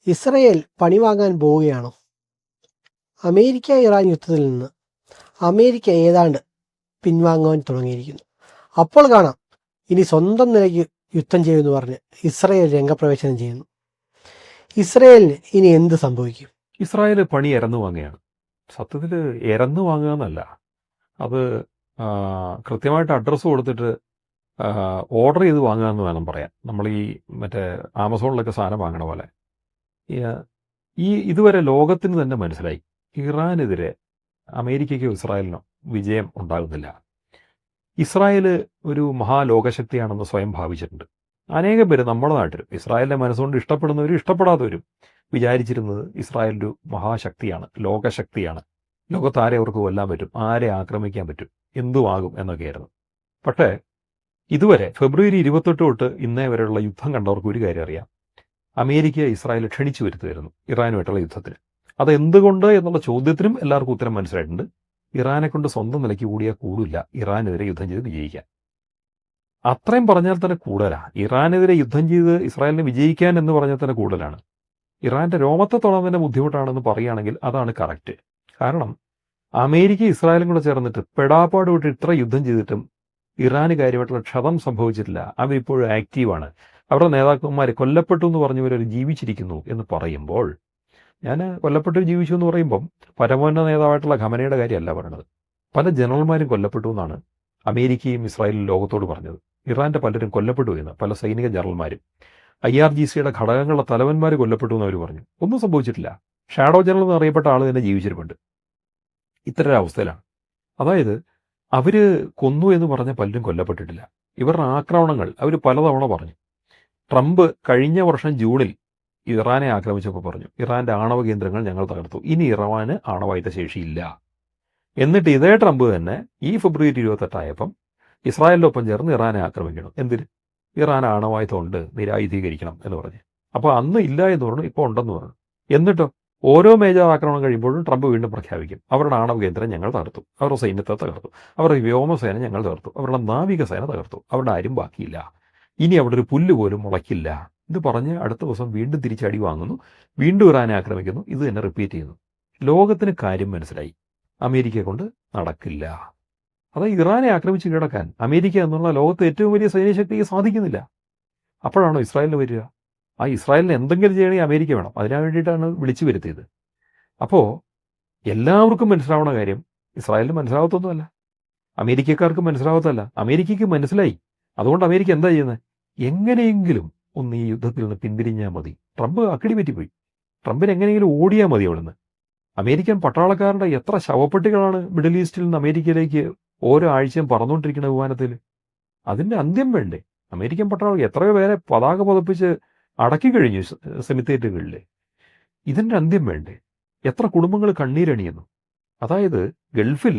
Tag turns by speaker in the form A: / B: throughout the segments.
A: Israel പണിവാങ്ങാൻ പോവുകയാണോ? America-Iran യുദ്ധത്തിൽ നിന്ന് അമേരിക്ക ഏതാണ്ട് പിൻവാങ്ങുവാൻ തുടങ്ങിയിരിക്കുന്നു. അപ്പോൾ കാണാം, ഇനി സ്വന്തം നിലയ്ക്ക് യുദ്ധം ചെയ്യുമെന്ന് പറഞ്ഞ് ഇസ്രയേൽ രംഗപ്രവേശനം ചെയ്യുന്നു. ഇസ്രയേലിന് ഇനി എന്ത് സംഭവിക്കും?
B: ഇസ്രായേൽ പണി ഇരന്നു വാങ്ങുകയാണ്. സത്യത്തിൽ ഇരന്നു വാങ്ങുക എന്നല്ല, അത് കൃത്യമായിട്ട് അഡ്രസ്സ് കൊടുത്തിട്ട് ഓർഡർ ചെയ്ത് വാങ്ങുക എന്ന് വേണം പറയാൻ. നമ്മൾ ഈ മറ്റേ ആമസോണിലൊക്കെ സാധനം വാങ്ങണ പോലെ. ഇതുവരെ ലോകത്തിന് തന്നെ മനസ്സിലായി, ഇറാനെതിരെ അമേരിക്കയ്ക്കോ ഇസ്രായേലിനോ വിജയം ഉണ്ടാകുന്നില്ല. ഇസ്രായേൽ ഒരു മഹാലോകശക്തിയാണെന്ന് സ്വയം ഭാവിച്ചിട്ടുണ്ട്. അനേകം പേര് നമ്മുടെ നാട്ടിലും ഇസ്രായേലിൻ്റെ മനസ്സുകൊണ്ട് ഇഷ്ടപ്പെടുന്നവരും ഇഷ്ടപ്പെടാത്തവരും വിചാരിച്ചിരുന്നത് ഇസ്രായേൽ ഒരു മഹാശക്തിയാണ്, ലോകശക്തിയാണ്. ലോകത്താരെ അവർക്ക് കൊല്ലാൻ പറ്റും, ആരെ ആക്രമിക്കാൻ പറ്റും, എന്തുമാകും എന്നൊക്കെയായിരുന്നു. പക്ഷേ ഇതുവരെ ഫെബ്രുവരി 28 തൊട്ട് ഇന്നേ വരെയുള്ള യുദ്ധം കണ്ടവർക്ക് ഒരു കാര്യം അറിയാം: അമേരിക്ക ഇസ്രായേൽ ക്ഷണിച്ചു വരുത്തുമായിരുന്നു ഇറാനുമായിട്ടുള്ള യുദ്ധത്തിന്. അതെന്തുകൊണ്ട് എന്നുള്ള ചോദ്യത്തിനും എല്ലാവർക്കും ഉത്തരം മനസ്സിലായിട്ടുണ്ട്. ഇറാനെ കൊണ്ട് സ്വന്തം നിലയ്ക്ക് കൂടിയാൽ കൂടില്ല ഇറാനെതിരെ യുദ്ധം ചെയ്ത് വിജയിക്കാൻ. അത്രയും പറഞ്ഞാൽ തന്നെ കൂടുതലാണ്. ഇറാനെതിരെ യുദ്ധം ചെയ്ത് ഇസ്രായേലിനെ വിജയിക്കാൻ എന്ന് പറഞ്ഞാൽ തന്നെ കൂടുതലാണ്. ഇറാൻ്റെ രോമത്തെ തൊടാൻ തന്നെ ബുദ്ധിമുട്ടാണെന്ന് പറയുകയാണെങ്കിൽ അതാണ് കറക്റ്റ്. കാരണം അമേരിക്ക ഇസ്രായേലും കൂടെ ചേർന്നിട്ട് പെടാപ്പാട് വിട്ട് ഇത്ര യുദ്ധം ചെയ്തിട്ടും ഇറാന് കാര്യമായിട്ടുള്ള ക്ഷതം സംഭവിച്ചിട്ടില്ല. അവരിപ്പോഴും ആക്റ്റീവാണ്. അവരുടെ നേതാക്കന്മാർ കൊല്ലപ്പെട്ടു എന്ന് പറഞ്ഞവർ ജീവിച്ചിരിക്കുന്നു എന്ന് പറയുമ്പോൾ, ഞാൻ കൊല്ലപ്പെട്ടു ജീവിച്ചു എന്ന് പറയുമ്പം പരമോന്നത നേതാവായിട്ടുള്ള ഖമനയുടെ കാര്യമല്ല പറയണത്. പല ജനറൽമാരും കൊല്ലപ്പെട്ടു എന്നാണ് അമേരിക്കയും ഇസ്രായേലും ലോകത്തോട് പറഞ്ഞത്. ഇറാൻ്റെ പലരും കൊല്ലപ്പെട്ടു എന്ന്, പല സൈനിക ജനറൽമാരും. IRGCയുടെ ഘടകങ്ങളുടെ തലവന്മാർ കൊല്ലപ്പെട്ടു എന്ന് അവർ പറഞ്ഞു. ഒന്നും സംഭവിച്ചിട്ടില്ല. ഷാഡോ ജനറൽ എന്നറിയപ്പെട്ട ആൾ തന്നെ ജീവിച്ചിരിപ്പുണ്ട്. ഇത്തരം അവസ്ഥയിലാണ്. അതായത് അവർ കൊന്നു എന്ന് പറഞ്ഞ പലരും കൊല്ലപ്പെട്ടിട്ടില്ല. ഇവരുടെ ആക്രമണങ്ങൾ അവർ പലതവണ പറഞ്ഞു. ട്രംപ് കഴിഞ്ഞ വർഷം ജൂണിൽ ഇറാനെ ആക്രമിച്ചപ്പോൾ പറഞ്ഞു, ഇറാൻ്റെ ആണവ കേന്ദ്രങ്ങൾ ഞങ്ങൾ തകർത്തു, ഇനി ഇറാന് ആണവായുധ ശേഷിയില്ല. എന്നിട്ട് ഇതേ ട്രംപ് തന്നെ ഈ ഫെബ്രുവരി 28 ആയപ്പം ഇസ്രായേലിനൊപ്പം ചേർന്ന് ഇറാനെ ആക്രമിക്കണം. എന്തിന്? ഇറാൻ ആണവായുധം ഉണ്ട്, നിരായുധീകരിക്കണം എന്ന് പറഞ്ഞ്. അപ്പോൾ അന്ന് ഇല്ല എന്ന് പറഞ്ഞു, ഇപ്പോൾ ഉണ്ടെന്ന് പറഞ്ഞു. എന്നിട്ടോ ഓരോ മേജർ ആക്രമണം കഴിയുമ്പോഴും ട്രംപ് വീണ്ടും പ്രഖ്യാപിക്കും, അവരുടെ ആണവ കേന്ദ്രം ഞങ്ങൾ തകർത്തു, അവരുടെ സൈന്യത്തെ തകർത്തു, അവരുടെ വ്യോമസേന ഞങ്ങൾ തകർത്തു, അവരുടെ നാവികസേന തകർത്തു, അവരുടെ ആരും ബാക്കിയില്ല, ഇനി അവിടെ ഒരു പുല്ല് പോലും മുളയ്ക്കില്ല. ഇത് പറഞ്ഞ് അടുത്ത ദിവസം വീണ്ടും തിരിച്ചടി വാങ്ങുന്നു, വീണ്ടും ഇറാനെ ആക്രമിക്കുന്നു. ഇത് തന്നെ റിപ്പീറ്റ് ചെയ്യുന്നു. ലോകത്തിന് കാര്യം മനസ്സിലായി, അമേരിക്കയെ കൊണ്ട് നടക്കില്ല. അതായത് ഇറാനെ ആക്രമിച്ച് കീഴടക്കാൻ അമേരിക്ക എന്നുള്ള ലോകത്തെ ഏറ്റവും വലിയ സൈന്യശക്തിക്ക് സാധിക്കുന്നില്ല. അപ്പോഴാണോ ഇസ്രായേലിന് വരിക? ആ ഇസ്രായേലിന് എന്തെങ്കിലും ചെയ്യണമെങ്കിൽ അമേരിക്ക വേണം. അതിനു വേണ്ടിയിട്ടാണ് വിളിച്ചു വരുത്തിയത്. അപ്പോൾ എല്ലാവർക്കും മനസ്സിലാവുന്ന കാര്യം ഇസ്രായേലിന് മനസ്സിലാവത്തൊന്നുമല്ല, അമേരിക്കക്കാർക്ക് മനസ്സിലാവത്തല്ല. അമേരിക്കയ്ക്ക് മനസ്സിലായി. അതുകൊണ്ട് അമേരിക്ക എന്താ ചെയ്യുന്നത്? എങ്ങനെയെങ്കിലും ഒന്ന് ഈ യുദ്ധത്തിൽ നിന്ന് പിന്തിരിഞ്ഞാൽ മതി. ട്രംപ് അക്കടി പറ്റിപ്പോയി. ട്രംപിന് എങ്ങനെയെങ്കിലും ഓടിയാൽ മതി അവിടുന്ന്. അമേരിക്കൻ പട്ടാളക്കാരുടെ എത്ര ശവപ്പെട്ടികളാണ് മിഡിൽ ഈസ്റ്റിൽ നിന്ന് അമേരിക്കയിലേക്ക് ഓരോ ആഴ്ചയും പറന്നുകൊണ്ടിരിക്കുന്ന വിമാനത്തിൽ. അതിൻ്റെ അന്ത്യം വേണ്ടേ? അമേരിക്കൻ പട്ടാളം എത്രയോ പേരെ പതാക പതപ്പിച്ച് അടക്കി കഴിഞ്ഞു സെമിത്തേറ്റുകളിൽ. ഇതിൻ്റെ അന്ത്യം വേണ്ടേ? എത്ര കുടുംബങ്ങൾ കണ്ണീരണിയുന്നു. അതായത് ഗൾഫിൽ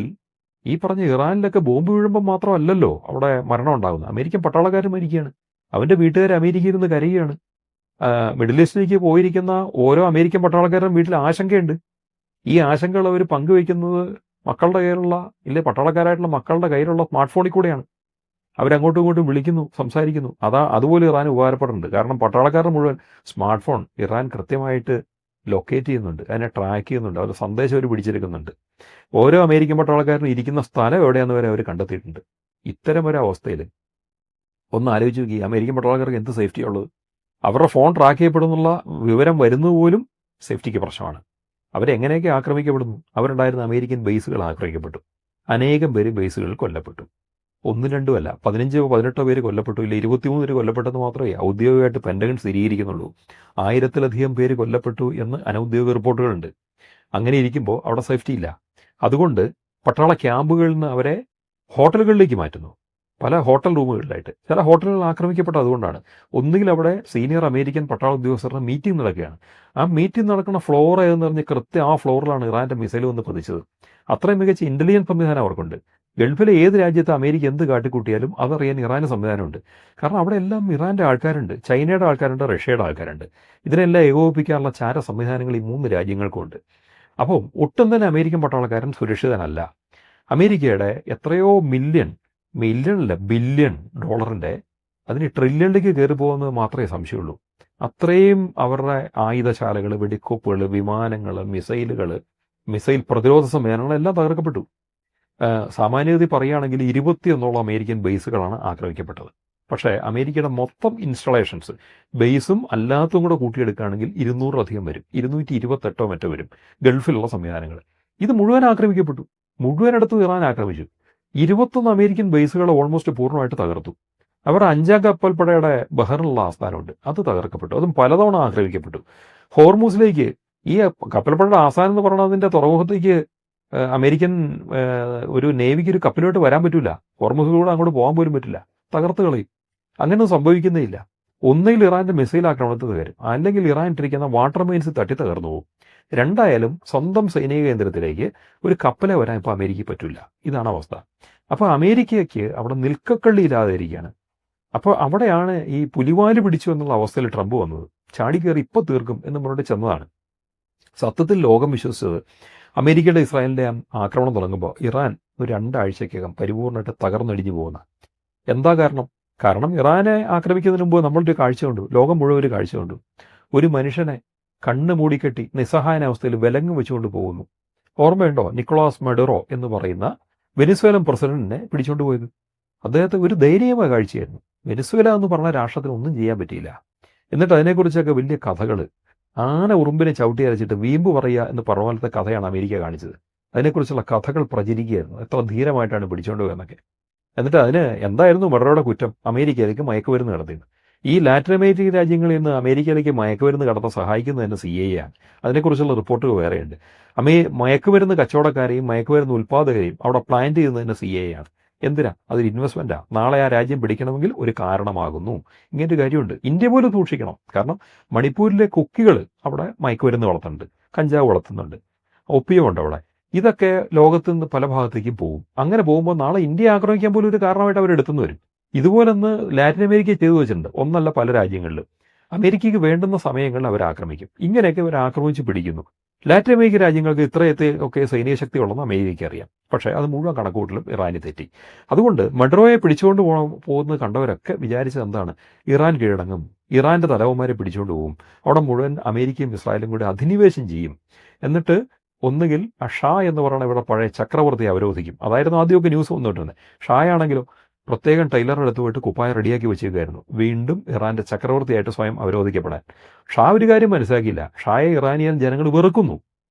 B: ഈ പറഞ്ഞ ഇറാനിലൊക്കെ ബോംബ് വീഴുമ്പോൾ മാത്രമല്ലല്ലോ അവിടെ മരണം ഉണ്ടാകുന്നത്. അമേരിക്കൻ പട്ടാളക്കാർ മരിക്കുകയാണ്, അവൻ്റെ വീട്ടുകാർ അമേരിക്കയിൽ നിന്ന് കരയുകയാണ്. മിഡിൽ ഈസ്റ്റിലേക്ക് പോയിരിക്കുന്ന ഓരോ അമേരിക്കൻ പട്ടാളക്കാരുടെയും വീട്ടിൽ ആശങ്കയുണ്ട്. ഈ ആശങ്കകൾ അവർ പങ്കുവയ്ക്കുന്നത് മക്കളുടെ കയ്യിലുള്ള, ഇല്ലേ പട്ടാളക്കാരായിട്ടുള്ള മക്കളുടെ കയ്യിലുള്ള സ്മാർട്ട് ഫോണിൽ കൂടെയാണ്. അവരങ്ങോട്ടും ഇങ്ങോട്ടും വിളിക്കുന്നു, സംസാരിക്കുന്നു. അതുപോലെ ഇറാൻ ഉപകാരപ്പെടുന്നുണ്ട്. കാരണം പട്ടാളക്കാരുടെ മുഴുവൻ സ്മാർട്ട് ഫോൺ ഇറാൻ കൃത്യമായിട്ട് ലൊക്കേറ്റ് ചെയ്യുന്നുണ്ട്, അതിനെ ട്രാക്ക് ചെയ്യുന്നുണ്ട്, അവരുടെ സന്ദേശം അവർ പിടിച്ചെടുക്കുന്നുണ്ട്. ഓരോ അമേരിക്കൻ പട്ടാളക്കാരനും ഇരിക്കുന്ന സ്ഥലം എവിടെയാണെന്ന് വരെ അവർ കണ്ടെത്തിയിട്ടുണ്ട്. ഇത്തരം ഒരു അവസ്ഥയിൽ ഒന്ന് ആലോചിച്ച് നോക്കി, അമേരിക്കൻ പട്ടാളക്കാർക്ക് എന്ത് സേഫ്റ്റി ഉള്ളത്? അവരുടെ ഫോൺ ട്രാക്ക് ചെയ്യപ്പെടുന്നുള്ള വിവരം വരുന്നത് പോലും സേഫ്റ്റിക്ക് പ്രശ്നമാണ്. അവരെങ്ങനെയൊക്കെ ആക്രമിക്കപ്പെടുന്നു? അവരുണ്ടായിരുന്ന അമേരിക്കൻ ബേസുകൾ ആക്രമിക്കപ്പെട്ടു. അനേകം പേര് ബേസുകളിൽ കൊല്ലപ്പെട്ടു. 1-2 അല്ല, 15-18 പേര് കൊല്ലപ്പെട്ടു. ഇല്ല 23 പേര് കൊല്ലപ്പെട്ടെന്ന് മാത്രമേ ഔദ്യോഗികമായിട്ട് പെൻറ്റഗൺ സ്ഥിരീകരിക്കുന്നുള്ളൂ. 1000-ലധികം പേര് കൊല്ലപ്പെട്ടു എന്ന് അനൗദ്യോഗിക റിപ്പോർട്ടുകളുണ്ട്. അങ്ങനെ ഇരിക്കുമ്പോൾ അവിടെ സേഫ്റ്റി ഇല്ല. അതുകൊണ്ട് പട്ടാള ക്യാമ്പുകളിൽ നിന്ന് അവരെ ഹോട്ടലുകളിലേക്ക് മാറ്റുന്നു, പല ഹോട്ടൽ റൂമുകളിലായിട്ട്. ചില ഹോട്ടലുകൾ ആക്രമിക്കപ്പെട്ടത് അതുകൊണ്ടാണ്. ഒന്നുകിൽ അവിടെ സീനിയർ അമേരിക്കൻ പട്ടാള ഉദ്യോഗസ്ഥരുടെ മീറ്റിംഗ് നടക്കുകയാണ്. ആ മീറ്റിംഗ് നടക്കുന്ന ഫ്ലോർ ഏതെന്ന് പറഞ്ഞ് കൃത്യം ആ ഫ്ലോറിലാണ് ഇറാൻ്റെ മിസൈൽ വന്ന് പതിച്ചത്. അത്രയും മികച്ച ഇൻ്റലിജൻസ് സംവിധാനം അവർക്കുണ്ട്. ഗൾഫിലെ ഏത് രാജ്യത്ത് അമേരിക്ക എന്ത് കാട്ടിക്കൂട്ടിയാലും അതറിയാൻ ഇറാന് സംവിധാനമുണ്ട്. കാരണം അവിടെ എല്ലാം ഇറാൻ്റെ ആൾക്കാരുണ്ട്, ചൈനയുടെ ആൾക്കാരുണ്ട്, റഷ്യയുടെ ആൾക്കാരുണ്ട്. ഇതിനെല്ലാം ഏകോപിപ്പിക്കാനുള്ള ചാര സംവിധാനങ്ങൾ ഈ 3 രാജ്യങ്ങൾക്കുമുണ്ട്. അപ്പോൾ ഒട്ടും തന്നെ അമേരിക്കൻ പട്ടാളക്കാരൻ സുരക്ഷിതനല്ല. അമേരിക്കയുടെ എത്രയോ ബില്യൺ ഡോളറിൻ്റെ അതിന് ട്രില്യണിലേക്ക് കയറി പോകുന്നത് മാത്രമേ സംശയമുള്ളൂ. അത്രയും അവരുടെ ആയുധശാലകൾ, വെടിക്കോപ്പുകൾ, വിമാനങ്ങൾ, മിസൈൽ പ്രതിരോധ സംവിധാനങ്ങളെല്ലാം തകർക്കപ്പെട്ടു. സാമാന്യഗതി പറയുകയാണെങ്കിൽ 21 അമേരിക്കൻ ബേസുകളാണ് ആക്രമിക്കപ്പെട്ടത്. പക്ഷേ അമേരിക്കയുടെ മൊത്തം ഇൻസ്റ്റലേഷൻസ്, ബേസും അല്ലാത്തതും കൂടെ കൂട്ടിയെടുക്കുകയാണെങ്കിൽ 200-ലധികം വരും. 228 മറ്റോ വരും ഗൾഫിലുള്ള സംവിധാനങ്ങൾ. ഇത് മുഴുവൻ ആക്രമിക്കപ്പെട്ടു. മുഴുവനിടത്തും ഇറാൻ ആക്രമിച്ചു. 21 അമേരിക്കൻ ബേസുകൾ ഓൾമോസ്റ്റ് പൂർണ്ണമായിട്ട് തകർത്തു. അവരുടെ 5ാം കപ്പൽപ്പടയുടെ ബഹറിനുള്ള ആസ്ഥാനമുണ്ട്, അത് തകർക്കപ്പെട്ടു. അതും പലതവണ ആക്രമിക്കപ്പെട്ടു. ഹോർമൂസിലേക്ക്, ഈ കപ്പൽപ്പടയുടെ ആസ്ഥാനം എന്ന് പറയുന്നതിൻ്റെ തുറമുഖത്തേക്ക് അമേരിക്കൻ ഒരു നേവിക്ക് ഒരു കപ്പലുമായിട്ട് വരാൻ പറ്റില്ല. ഹോർമൂസിലൂടെ അങ്ങോട്ട് പോകാൻ പോലും പറ്റില്ല, തകർത്ത് കളയും. അങ്ങനെ സംഭവിക്കുന്നേ ഇല്ല. ഒന്നുകിൽ ഇറാൻ്റെ മിസൈൽ ആക്രമണത്തിൽ തകരും, അല്ലെങ്കിൽ ഇറാൻ ഇട്ടിരിക്കുന്ന വാട്ടർ മെയിൻസ് തട്ടി തകർന്നു പോകും. രണ്ടായാലും സ്വന്തം സൈനിക കേന്ദ്രത്തിലേക്ക് ഒരു കപ്പലെ വരാൻ ഇപ്പോൾ അമേരിക്കയ്ക്ക് പറ്റില്ല. ഇതാണ് അവസ്ഥ. അപ്പോൾ അമേരിക്കയ്ക്ക് അവിടെ നിൽക്കക്കള്ളിയില്ലാതെ ഇരിക്കുകയാണ്. അപ്പോൾ അവിടെയാണ് ഈ പുലിവാല് പിടിച്ചു എന്നുള്ള അവസ്ഥയിൽ ട്രംപ് വന്നത്. ചാടിക്കയറി ഇപ്പോൾ തീർക്കും എന്ന് പറഞ്ഞിട്ട് ചെന്നതാണ്. സത്യത്തിൽ ലോകം വിശ്വസിച്ചത് അമേരിക്കയുടെ ഇസ്രായേലിൻ്റെ ആക്രമണം തുടങ്ങുമ്പോൾ ഇറാൻ ഒരു 2 ആഴ്ചയ്ക്കകം പരിപൂർണ്ണമായിട്ട് തകർന്നടിഞ്ഞു പോകുന്ന. എന്താ കാരണം ഇറാനെ ആക്രമിക്കുന്നതിന് മുമ്പ് നമ്മളൊരു കാഴ്ച കണ്ടു, ലോകം മുഴുവൻ ഒരു കാഴ്ച കണ്ടു. ഒരു മനുഷ്യനെ കണ്ണ് മൂടിക്കെട്ടി നിസ്സഹായനാവസ്ഥയിൽ വിലങ്ങ് വെച്ചുകൊണ്ട് പോകുന്നു. ഓർമ്മയുണ്ടോ നിക്കോളാസ് മഡുറോ എന്ന് പറയുന്ന വെനിസ്വേലൻ പ്രസിഡന്റിനെ പിടിച്ചുകൊണ്ട് പോയത്? അദ്ദേഹത്തെ ഒരു ദയനീയമായ കാഴ്ചയായിരുന്നു. വെനിസ്വേല എന്ന് പറഞ്ഞ രാഷ്ട്രത്തിന് ഒന്നും ചെയ്യാൻ പറ്റിയില്ല. എന്നിട്ട് അതിനെക്കുറിച്ചൊക്കെ വലിയ കഥകൾ, ആന ഉറുമ്പിനെ ചവിട്ടി അരച്ചിട്ട് വീമ്പ് പറയുക എന്ന് പറഞ്ഞ പോലത്തെ കഥയാണ് അമേരിക്ക കാണിച്ചത്. അതിനെക്കുറിച്ചുള്ള കഥകൾ പ്രചരിക്കുകയായിരുന്നു, എത്ര ധീരമായിട്ടാണ് പിടിച്ചുകൊണ്ട് പോയെന്നൊക്കെ. എന്നിട്ട് അതിന് എന്തായിരുന്നു മഡറോയുടെ കുറ്റം? അമേരിക്കയിലേക്ക് മയക്കുമരുന്ന് കടത്തിയത്. ഈ ലാറ്റിൻ അമേരിക്കൻ രാജ്യങ്ങളിൽ നിന്ന് അമേരിക്കയിലേക്ക് മയക്കുമരുന്ന് കടത്താൻ സഹായിക്കുന്നത് തന്നെ CIA ആണ്. അതിനെക്കുറിച്ചുള്ള റിപ്പോർട്ടുകൾ വേറെയുണ്ട്. മയക്കുമരുന്ന് കച്ചവടക്കാരെയും മയക്കുമരുന്ന് ഉൽപ്പാദകരെയും അവിടെ പ്ലാന്റ് ചെയ്യുന്നത് തന്നെ CIA ആണ്. എന്തിനാ? അതൊരു ഇൻവെസ്റ്റ്മെൻറ്റാണ്. നാളെ ആ രാജ്യം പിടിക്കണമെങ്കിൽ ഒരു കാരണമാകുന്നു. ഇങ്ങനൊരു കാര്യമുണ്ട്. ഇന്ത്യ പോലും സൂക്ഷിക്കണം. കാരണം മണിപ്പൂരിലെ കുക്കികൾ അവിടെ മയക്കുമരുന്ന് വളർത്തുന്നുണ്ട്, കഞ്ചാവ് വളർത്തുന്നുണ്ട്, ഒപ്പിയമുണ്ട് അവിടെ. ഇതൊക്കെ ലോകത്ത് നിന്ന് പല ഭാഗത്തേക്കും പോകും. അങ്ങനെ പോകുമ്പോൾ നാളെ ഇന്ത്യ ആക്രമിക്കാൻ പോലും ഒരു കാരണമായിട്ട് അവർ എടുത്തുനിന്ന് വരും. ഇതുപോലൊന്ന് ലാറ്റിൻ അമേരിക്ക ചെയ്തു വെച്ചിട്ടുണ്ട്. ഒന്നല്ല, പല രാജ്യങ്ങളിലും. അമേരിക്കയ്ക്ക് വേണ്ടുന്ന സമയങ്ങളിൽ അവർ ആക്രമിക്കും. ഇങ്ങനെയൊക്കെ അവർ ആക്രമിച്ച് പിടിക്കുന്നു. ലാറ്റിൻ അമേരിക്കൻ രാജ്യങ്ങൾക്ക് ഇത്രയത്തെ ഒക്കെ സൈനിക ശക്തി ഉള്ളതെന്ന് അമേരിക്കയ്ക്ക് അറിയാം. പക്ഷേ അത് മുഴുവൻ കണക്കുകൂട്ടലും ഇറാന് തെറ്റി. അതുകൊണ്ട് മഡ്രോയെ പിടിച്ചുകൊണ്ട് പോകുന്നത് കണ്ടവരൊക്കെ വിചാരിച്ചത് എന്താണ്? ഇറാൻ കീഴടങ്ങും, ഇറാൻ്റെ തലവന്മാരെ പിടിച്ചുകൊണ്ട് പോകും, അവിടെ മുഴുവൻ അമേരിക്കയും ഇസ്രായേലും കൂടി അധിനിവേശം ചെയ്യും. എന്നിട്ട് ഒന്നുകിൽ ഷാ എന്ന് പറയുന്ന ഇവിടെ പഴയ ചക്രവർത്തിയെ അവരോധിക്കും. അതായിരുന്നു ആദ്യമൊക്കെ ന്യൂസ് വന്നുകൊണ്ടിരുന്നത്. ഷായാണെങ്കിലോ പ്രത്യേകം ടൈലറുടെ അടുത്ത് പോയിട്ട് കുപ്പായ റെഡിയാക്കി വെച്ചേക്കുമായിരുന്നു, വീണ്ടും ഇറാൻ്റെ ചക്രവർത്തിയായിട്ട് സ്വയം അവരോധിക്കപ്പെടാൻ. ഷാ ഒരു കാര്യം മനസ്സിലാക്കിയില്ല, ഷായെ ഇറാനിയൻ ജനങ്ങൾ വെറുക്കുന്നു.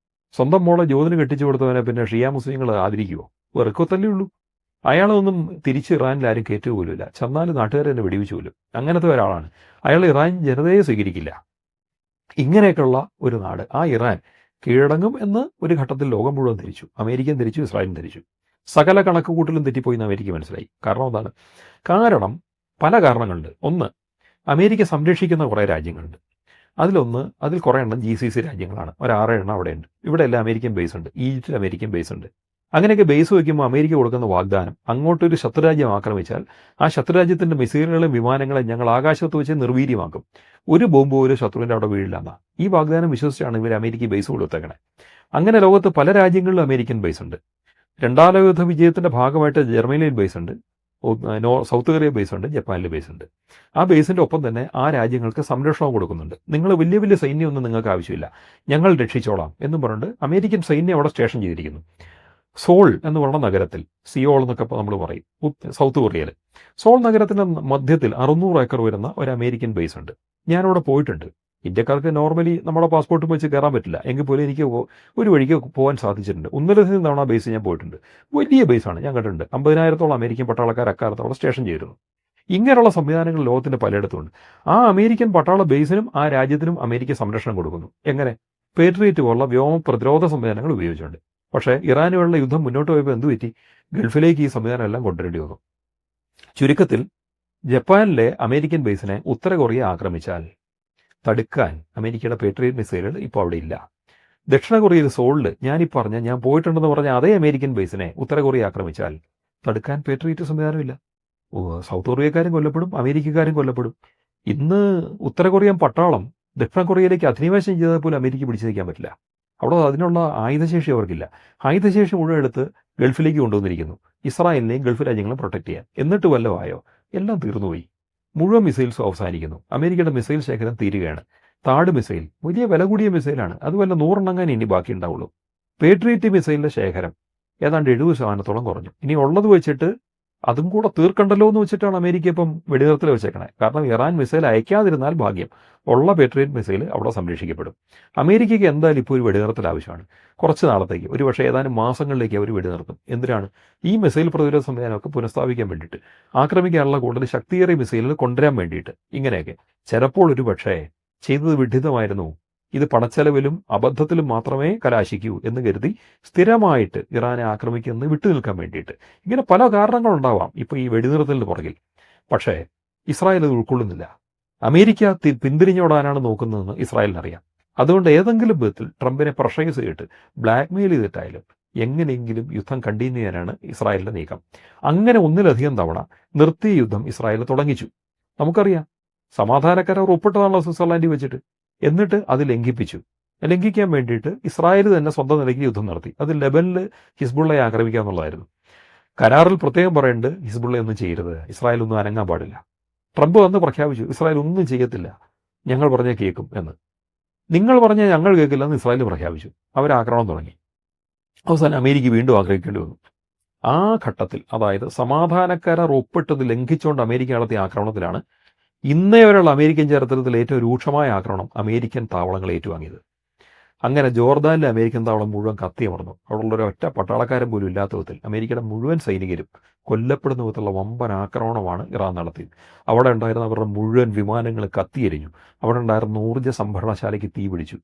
B: സ്വന്തം മോളെ ജോതിന് കെട്ടിച്ചു കൊടുത്തവനെ പിന്നെ ഷിയ മുസ്ലിങ്ങൾ ആദരിക്കുമോ? വെറുക്കത്തല്ലേ ഉള്ളൂ. അയാളൊന്നും തിരിച്ച് ഇറാനിൽ ആരും കയറ്റുക പോലുമില്ല. ചെന്നാൽ നാട്ടുകാരെ തന്നെ വെടിവെച്ചു പോലും. അങ്ങനത്തെ ഒരാളാണ് അയാൾ. ഇറാൻ ജനതയെ സ്വീകരിക്കില്ല. ഇങ്ങനെയൊക്കെയുള്ള ഒരു നാട്, ആ ഇറാൻ കീഴടങ്ങും എന്ന് ഒരു ഘട്ടത്തിൽ ലോകം മുഴുവൻ തിരിച്ചു. അമേരിക്കൻ തിരിച്ചു, ഇസ്രായേലും തിരിച്ചു. സകല കണക്കുകൂട്ടലും തെറ്റിപ്പോയി എന്ന് അമേരിക്ക മനസ്സിലായി. കാരണം എന്താണ്? കാരണം പല കാരണങ്ങളുണ്ട്. ഒന്ന്, അമേരിക്ക സംരക്ഷിക്കുന്ന കുറേ രാജ്യങ്ങളുണ്ട്. അതിൽ കുറേ എണ്ണം GCC രാജ്യങ്ങളാണ്. 6 എണ്ണം അവിടെയുണ്ട്. ഇവിടെ എല്ലാം അമേരിക്കൻ ബേസ് ഉണ്ട്. ഈജിപ്തിൽ അമേരിക്കൻ ബേസ് ഉണ്ട്. അങ്ങനെയൊക്കെ ബേസ് വയ്ക്കുമ്പോൾ അമേരിക്ക കൊടുക്കുന്ന വാഗ്ദാനം, അങ്ങോട്ടൊരു ശത്രുരാജ്യം ആക്രമിച്ചാൽ ആ ശത്രുരാജ്യത്തിൻ്റെ മിസൈലുകളും വിമാനങ്ങളും ഞങ്ങൾ ആകാശത്ത് വെച്ച് നിർവീര്യമാക്കും, ഒരു ബോംബ് പോലും ശത്രുവിൻ്റെ അവിടെ വീഴില്ലെന്നാണ്. ഈ വാഗ്ദാനം വിശ്വസിച്ചാണ് ഇവർ അമേരിക്ക ബേസ് കൊടുത്തേക്കണേ. അങ്ങനെ ലോകത്ത് പല രാജ്യങ്ങളിലും അമേരിക്കൻ ബേസ് ഉണ്ട്. 2ാം ലോകയുദ്ധ വിജയത്തിൻ്റെ ഭാഗമായിട്ട് ജർമ്മനിയിൽ ബേസ് ഉണ്ട്, സൗത്ത് കൊറിയ ബേസ് ഉണ്ട്, ജപ്പാനിൽ ബേസ് ഉണ്ട്. ആ ബേസിൻ്റെ ഒപ്പം തന്നെ ആ രാജ്യങ്ങൾക്ക് സംരക്ഷണം കൊടുക്കുന്നുണ്ട്. നിങ്ങൾ വലിയ വലിയ സൈന്യമൊന്നും നിങ്ങൾക്ക് ആവശ്യമില്ല, ഞങ്ങൾ രക്ഷിച്ചോളാം എന്നും പറഞ്ഞിട്ട് അമേരിക്കൻ സൈന്യം അവിടെ സ്റ്റേഷൻ ചെയ്തിരിക്കുന്നു. സോൾ എന്ന് പറയുന്ന നഗരത്തിൽ, സിയോൾ എന്നൊക്കെ നമ്മൾ പറയും, സൗത്ത് കൊറിയയിൽ. സോൾ നഗരത്തിൻ്റെ മധ്യത്തിൽ 600 ഏക്കർ വരുന്ന ഒരു അമേരിക്കൻ ബേസ് ഉണ്ട്. ഞാനവിടെ പോയിട്ടുണ്ട്. ഇന്ത്യക്കാർക്ക് നോർമലി നമ്മുടെ പാസ്പോർട്ടും വെച്ച് കയറാൻ പറ്റില്ല, എങ്കിൽ പോലും എനിക്ക് ഒരു വഴിക്ക് പോകാൻ സാധിച്ചിട്ടുണ്ട്. 1-2 തവണ ബേസ് ഞാൻ പോയിട്ടുണ്ട്. വലിയ ബേസാണ്, ഞാൻ കണ്ടിട്ടുണ്ട്. 50,000-ഓളം അമേരിക്കൻ പട്ടാളക്കാർ അക്കാലത്ത് അവിടെ സ്റ്റേഷൻ ചെയ്തിരുന്നു. ഇങ്ങനെയുള്ള സംവിധാനങ്ങൾ ലോകത്തിൻ്റെ പലയിടത്തുമുണ്ട്. ആ അമേരിക്കൻ പട്ടാള ബേസിനും ആ രാജ്യത്തിനും അമേരിക്ക സംരക്ഷണം കൊടുക്കുന്നു. എങ്ങനെ? പേട്രിയറ്റ് പോലുള്ള വ്യോമ പ്രതിരോധ സംവിധാനങ്ങൾ ഉപയോഗിച്ചുകൊണ്ട്. പക്ഷേ ഇറാനുമായുള്ള യുദ്ധം മുന്നോട്ട് പോയപ്പോൾ എന്ത് പറ്റി? ഗൾഫിലേക്ക് ഈ സംവിധാനം എല്ലാം കൊണ്ടുവരേണ്ടി വന്നു. ചുരുക്കത്തിൽ ജപ്പാനിലെ അമേരിക്കൻ ബേസിനെ ഉത്തര കൊറിയ ആക്രമിച്ചാൽ തടുക്കാൻ അമേരിക്കയുടെ പേട്രിയറ്റ് മിസൈലുകൾ ഇപ്പോൾ അവിടെ ഇല്ല. ദക്ഷിണ കൊറിയയിൽ സോളിൽ ഞാൻ പോയിട്ടുണ്ടെന്ന് പറഞ്ഞ അതേ അമേരിക്കൻ ബേസിനെ ഉത്തര കൊറിയ ആക്രമിച്ചാൽ തടുക്കാൻ പേട്രിയറ്റ് സംവിധാനമില്ല. സൗത്ത് കൊറിയക്കാരും കൊല്ലപ്പെടും, അമേരിക്കക്കാരും കൊല്ലപ്പെടും. ഇന്ന് ഉത്തര കൊറിയൻ പട്ടാളം ദക്ഷിണ കൊറിയയിലേക്ക് അധിനിവേശം ചെയ്താൽ പോലും അമേരിക്ക പിടിച്ചു നിൽക്കാൻ പറ്റില്ല. അവിടെ അതിനുള്ള ആയുധശേഷി അവർക്കില്ല. ആയുധശേഷി മുഴുവൻ എടുത്ത് ഗൾഫിലേക്ക് കൊണ്ടുവന്നിരിക്കുന്നു, ഇസ്രായേലിനെയും ഗൾഫ് രാജ്യങ്ങളും പ്രൊട്ടക്ട് ചെയ്യാൻ. എന്നിട്ട് വല്ലതും ആയോ? എല്ലാം തീർന്നുപോയി. മുഴുവൻ മിസൈൽസും അവസാനിക്കുന്നു. അമേരിക്കയുടെ മിസൈൽ ശേഖരം തീരുകയാണ്. താഡ് മിസൈൽ വലിയ വില കൂടിയ മിസൈലാണ്. അതുപോലെ 100 എണ്ണം ഇനി ബാക്കി ഉണ്ടാവുള്ളൂ. പേട്രിയറ്റ് മിസൈലിൻ്റെ ശേഖരം ഏതാണ്ട് 70% കുറഞ്ഞു. ഇനി ഉള്ളത് വെച്ചിട്ട് അതും കൂടെ തീർക്കണ്ടല്ലോ എന്ന് വെച്ചിട്ടാണ് അമേരിക്ക ഇപ്പം വെടിനിർത്തൽ വെച്ചേക്കണേ. കാരണം ഇറാൻ മിസൈൽ അയക്കാതിരുന്നാൽ ഭാഗ്യം, ഉള്ള പേട്രിയറ്റ് മിസൈൽ അവിടെ സംരക്ഷിക്കപ്പെടും. അമേരിക്കയ്ക്ക് എന്തായാലും ഇപ്പോൾ ഒരു വെടിനിർത്തൽ ആവശ്യമാണ്. കുറച്ച് നാളത്തേക്ക്, ഒരു പക്ഷേ ഏതാനും മാസങ്ങളിലേക്ക് അവർ വെടിനിർത്തും. എന്തിനാണ്? ഈ മിസൈൽ പ്രതിരോധ സംവിധാനമൊക്കെ പുനഃസ്ഥാപിക്കാൻ വേണ്ടിയിട്ട്, ആക്രമിക്കാനുള്ള കൂടുതൽ ശക്തിയേറിയ മിസൈലുകൾ കൊണ്ടുവരാൻ വേണ്ടിയിട്ട്. ഇങ്ങനെയൊക്കെ ചിലപ്പോൾ ഒരു പക്ഷേ ചെയ്തത് വിഡ്ഢിതമായിരുന്നു, ഇത് പണച്ചെലവിലും അബദ്ധത്തിലും മാത്രമേ കലാശിക്കൂ എന്ന് കരുതി സ്ഥിരമായിട്ട് ഇറാനെ ആക്രമിക്കുന്നത് വിട്ടുനിൽക്കാൻ വേണ്ടിയിട്ട്. ഇങ്ങനെ പല കാരണങ്ങളുണ്ടാവാം ഇപ്പോൾ ഈ വെടിനിർത്തലിന് പുറകിൽ. പക്ഷേ ഇസ്രായേൽ അത് ഉൾക്കൊള്ളുന്നില്ല. അമേരിക്ക പിന്തിരിഞ്ഞോടാനാണ് നോക്കുന്നതെന്ന് ഇസ്രായേലിനറിയാം. അതുകൊണ്ട് ഏതെങ്കിലും വിധത്തിൽ ട്രംപിനെ പ്രഷറൈസ് ചെയ്തിട്ട് ബ്ലാക്ക്മെയിൽ ചെയ്തിട്ടായാലും എങ്ങനെയെങ്കിലും യുദ്ധം കണ്ടിന്യൂ ചെയ്യാനാണ് ഇസ്രായേലിൻ്റെ നീക്കം. അങ്ങനെ ഒന്നിലധികം തവണ നിർത്തിയ യുദ്ധം ഇസ്രായേൽ തുടങ്ങിച്ചു. നമുക്കറിയാം, സമാധാനക്കരാർ ഒപ്പിട്ടതാണല്ലോ സ്വിറ്റ്സർലാൻഡിൽ വെച്ചിട്ട്. എന്നിട്ട് അത് ലംഘിക്കാൻ വേണ്ടിയിട്ട് ഇസ്രായേൽ തന്നെ സ്വന്തം നിലയ്ക്ക് യുദ്ധം നടത്തി. അത് ലെബനിൽ ഹിസ്ബുള്ളയെ ആക്രമിക്കുക എന്നുള്ളതായിരുന്നു. കരാറിൽ പ്രത്യേകം പറയുന്നുണ്ട്, ഹിസ്ബുള്ള ഒന്നും ചെയ്യരുത്, ഇസ്രായേൽ ഒന്നും അനങ്ങാൻ പാടില്ല. ട്രംപ് വന്ന് പ്രഖ്യാപിച്ചു, ഇസ്രായേൽ ഒന്നും ചെയ്യത്തില്ല, ഞങ്ങൾ പറഞ്ഞാൽ കേൾക്കും എന്ന്. നിങ്ങൾ പറഞ്ഞാൽ ഞങ്ങൾ കേൾക്കില്ലെന്ന് ഇസ്രായേൽ പ്രഖ്യാപിച്ചു. അവരാക്രമണം തുടങ്ങി. അവസാനം അമേരിക്ക വീണ്ടും ആക്രമിക്കേണ്ടി വന്നു. ആ ഘട്ടത്തിൽ, അതായത് സമാധാനക്കരാർ ഒപ്പിട്ടത് ലംഘിച്ചുകൊണ്ട് അമേരിക്ക നടത്തിയ ആക്രമണത്തിലാണ് ഇന്നേ വരെയുള്ള അമേരിക്കൻ ചരിത്രത്തിൽ ഏറ്റവും രൂക്ഷമായ ആക്രമണം അമേരിക്കൻ താവളങ്ങൾ ഏറ്റുവാങ്ങിയത്. അങ്ങനെ ജോർദാനിലെ അമേരിക്കൻ താവളം മുഴുവൻ കത്തിയമർന്നു. അവിടെയുള്ള ഒരൊറ്റ പട്ടാളക്കാരൻ പോലും ഇല്ലാത്ത വിധത്തിൽ അമേരിക്കയുടെ മുഴുവൻ സൈനികരും കൊല്ലപ്പെടുന്ന വിധത്തിലുള്ള വമ്പൻ ആക്രമണമാണ് ഇറാൻ നടത്തിയത്. അവിടെ ഉണ്ടായിരുന്ന അവരുടെ മുഴുവൻ വിമാനങ്ങൾ കത്തിയെരിഞ്ഞു. അവിടെ ഉണ്ടായിരുന്ന ഊർജ്ജ സംഭരണശാലയ്ക്ക് തീ പിടിച്ചു.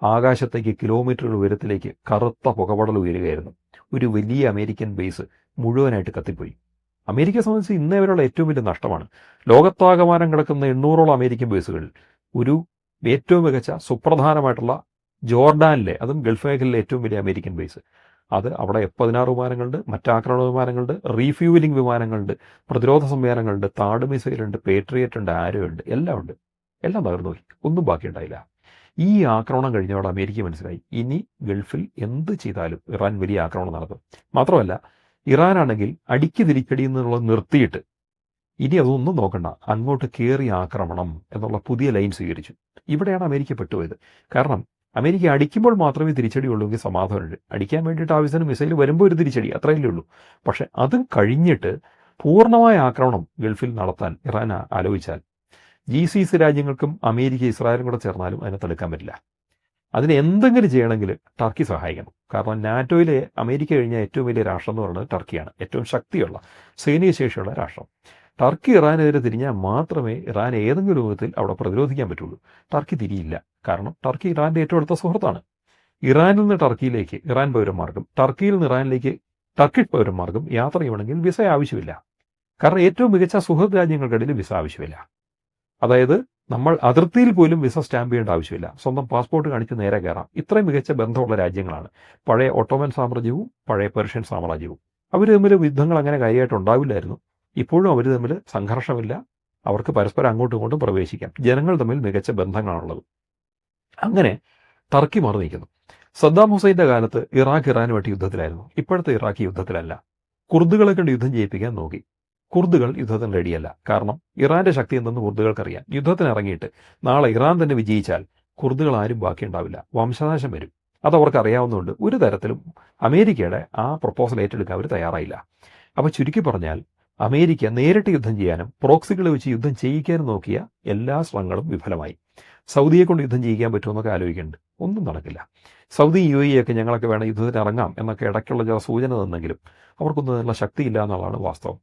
B: ആകാശത്തേക്ക് കിലോമീറ്ററുകൾ ഉയരത്തിലേക്ക് കറുത്ത പുകപടൽ ഉയരുകയായിരുന്നു. ഒരു വലിയ അമേരിക്കൻ ബേസ് മുഴുവനായിട്ട് കത്തിപ്പോയി. അമേരിക്കയെ സംബന്ധിച്ച് ഇന്നേ വരെയുള്ള ഏറ്റവും വലിയ നഷ്ടമാണ്. ലോകത്താകമാനം കിടക്കുന്ന 800ഓളം അമേരിക്കൻ ബേസുകളിൽ ഒരു ഏറ്റവും മികച്ച സുപ്രധാനമായിട്ടുള്ള ജോർഡാനിലെ, അതും ഗൾഫ് മേഖലയിലെ ഏറ്റവും വലിയ അമേരിക്കൻ ബേസ്, അത് അവിടെ F-16 വിമാനങ്ങളുണ്ട്, മറ്റാക്രമണ വിമാനങ്ങളുണ്ട്, റീഫ്യൂവലിംഗ് വിമാനങ്ങളുണ്ട്, പ്രതിരോധ സംവിധാനങ്ങളുണ്ട്, താഡ് മിസൈലുണ്ട്, പേട്രിയറ്റ് ഉണ്ട്, ആരോ ഉണ്ട്, എല്ലാം ഉണ്ട്. എല്ലാം തകർന്നു പോയി, ഒന്നും ബാക്കിയുണ്ടായില്ല. ഈ ആക്രമണം കഴിഞ്ഞതോടെ അമേരിക്ക മനസ്സിലായി, ഇനി ഗൾഫിൽ എന്ത് ചെയ്താലും ഇറാൻ വലിയ ആക്രമണം നടത്തും. മാത്രമല്ല, ഇറാനാണെങ്കിൽ അടിക്ക് തിരിച്ചടി എന്നുള്ളത് നിർത്തിയിട്ട് ഇനി അതൊന്നും നോക്കണ്ട, അങ്ങോട്ട് കയറി ആക്രമണം എന്നുള്ള പുതിയ ലൈൻ സ്വീകരിച്ചു. ഇവിടെയാണ് അമേരിക്ക പെട്ടുപോയത്. കാരണം അമേരിക്ക അടിക്കുമ്പോൾ മാത്രമേ തിരിച്ചടി ഉള്ളൂ എങ്കിൽ സമാധാനമുണ്ട്. അടിക്കാൻ വേണ്ടിയിട്ട് ആവശ്യത്തിന് മിസൈൽ വരുമ്പോൾ ഒരു തിരിച്ചടി, അത്രയല്ലേ ഉള്ളൂ. പക്ഷെ അതും കഴിഞ്ഞിട്ട് പൂർണ്ണമായ ആക്രമണം ഗൾഫിൽ നടത്താൻ ഇറാൻ ആലോചിച്ചാൽ GCC രാജ്യങ്ങൾക്കും അമേരിക്ക ഇസ്രായേലും കൂടെ ചേർന്നാലും അതിനെ തടുക്കാൻ പറ്റില്ല. അതിന് എന്തെങ്കിലും ചെയ്യണമെങ്കിൽ ടർക്കി സഹായിക്കണം. കാരണം നാറ്റോയിലെ അമേരിക്ക കഴിഞ്ഞ ഏറ്റവും വലിയ രാഷ്ട്രം എന്ന് പറയുന്നത് ടർക്കിയാണ്. ഏറ്റവും ശക്തിയുള്ള സൈനിക ശേഷിയുള്ള രാഷ്ട്രം. ടർക്കി ഇറാനെതിരെ തിരിഞ്ഞാൽ മാത്രമേ ഇറാൻ ഏതെങ്കിലും രൂപത്തിൽ അവിടെ പ്രതിരോധിക്കാൻ പറ്റുള്ളൂ. ടർക്കി തിരിയില്ല. കാരണം ടർക്കി ഇറാൻ്റെ ഏറ്റവും അടുത്ത സുഹൃത്താണ്. ഇറാനിൽ നിന്ന് ടർക്കിയിലേക്ക് ഇറാൻ പൗരന്മാർക്കും ടർക്കിയിൽ നിന്ന് ഇറാനിലേക്ക് ടർക്കിഷ് പൗരന്മാർക്കും യാത്ര ചെയ്യണമെങ്കിൽ വിസ ആവശ്യമില്ല. കാരണം ഏറ്റവും മികച്ച സുഹൃത്ത് രാജ്യങ്ങൾക്കിടയിൽ വിസ ആവശ്യമില്ല. അതായത് നമ്മൾ അതിർത്തിയിൽ പോലും വിസ സ്റ്റാമ്പ് ചെയ്യേണ്ട ആവശ്യമില്ല. സ്വന്തം പാസ്പോർട്ട് കാണിച്ച് നേരെ കയറാം. ഇത്രയും മികച്ച ബന്ധമുള്ള രാജ്യങ്ങളാണ് പഴയ ഒട്ടോമൻ സാമ്രാജ്യവും പഴയ പെർഷ്യൻ സാമ്രാജ്യവും. അവർ തമ്മിൽ യുദ്ധങ്ങൾ അങ്ങനെ കാര്യമായിട്ട് ഉണ്ടാവില്ലായിരുന്നു. ഇപ്പോഴും അവർ തമ്മിൽ സംഘർഷമില്ല. അവർക്ക് പരസ്പരം അങ്ങോട്ടും ഇങ്ങോട്ടും പ്രവേശിക്കാം. ജനങ്ങൾ തമ്മിൽ മികച്ച ബന്ധങ്ങളാണുള്ളത്. അങ്ങനെ ടർക്കി മാറി നിൽക്കുന്നു. സദ്ദാം ഹുസൈൻ്റെ കാലത്ത് ഇറാഖ് ഇറാനുമായിട്ട് യുദ്ധത്തിലായിരുന്നു. ഇപ്പോഴത്തെ ഇറാഖ് യുദ്ധത്തിലല്ല. കുർദുകളെ കൊണ്ട് യുദ്ധം ചെയ്യിപ്പിക്കാൻ നോക്കി. കുർദുകൾ യുദ്ധത്തിന് റെഡിയല്ല. കാരണം ഇറാൻ്റെ ശക്തി എന്തെന്ന് കുർദുകൾക്കറിയാം. യുദ്ധത്തിന് ഇറങ്ങിയിട്ട് നാളെ ഇറാൻ തന്നെ വിജയിച്ചാൽ കുർദുകൾ ആരും ബാക്കിയുണ്ടാവില്ല, വംശനാശം വരും. അതവർക്ക് അറിയാവുന്നതുകൊണ്ട് ഒരു തരത്തിലും അമേരിക്കയുടെ ആ പ്രപ്പോസൽ ഏറ്റെടുക്കാൻ അവർ തയ്യാറായില്ല. അപ്പോൾ ചുരുക്കി പറഞ്ഞാൽ അമേരിക്ക നേരിട്ട് യുദ്ധം ചെയ്യാനും പ്രോക്സികളെ വെച്ച് യുദ്ധം ചെയ്യിക്കാനും നോക്കിയ എല്ലാ ശ്രമങ്ങളും വിഫലമായി. സൗദിയെ കൊണ്ട് യുദ്ധം ചെയ്യിക്കാൻ പറ്റുമെന്നൊക്കെ ആലോചിക്കുന്നുണ്ട്. ഒന്നും നടക്കില്ല. സൗദി UAE ഒക്കെ ഞങ്ങളൊക്കെ വേണം യുദ്ധത്തിന് ഇറങ്ങാം എന്നൊക്കെ ഇടയ്ക്കുള്ള ചില സൂചന തന്നെങ്കിലും അവർക്കൊന്നും അതിനുള്ള ശക്തിയില്ല എന്നുള്ളതാണ് വാസ്തവം.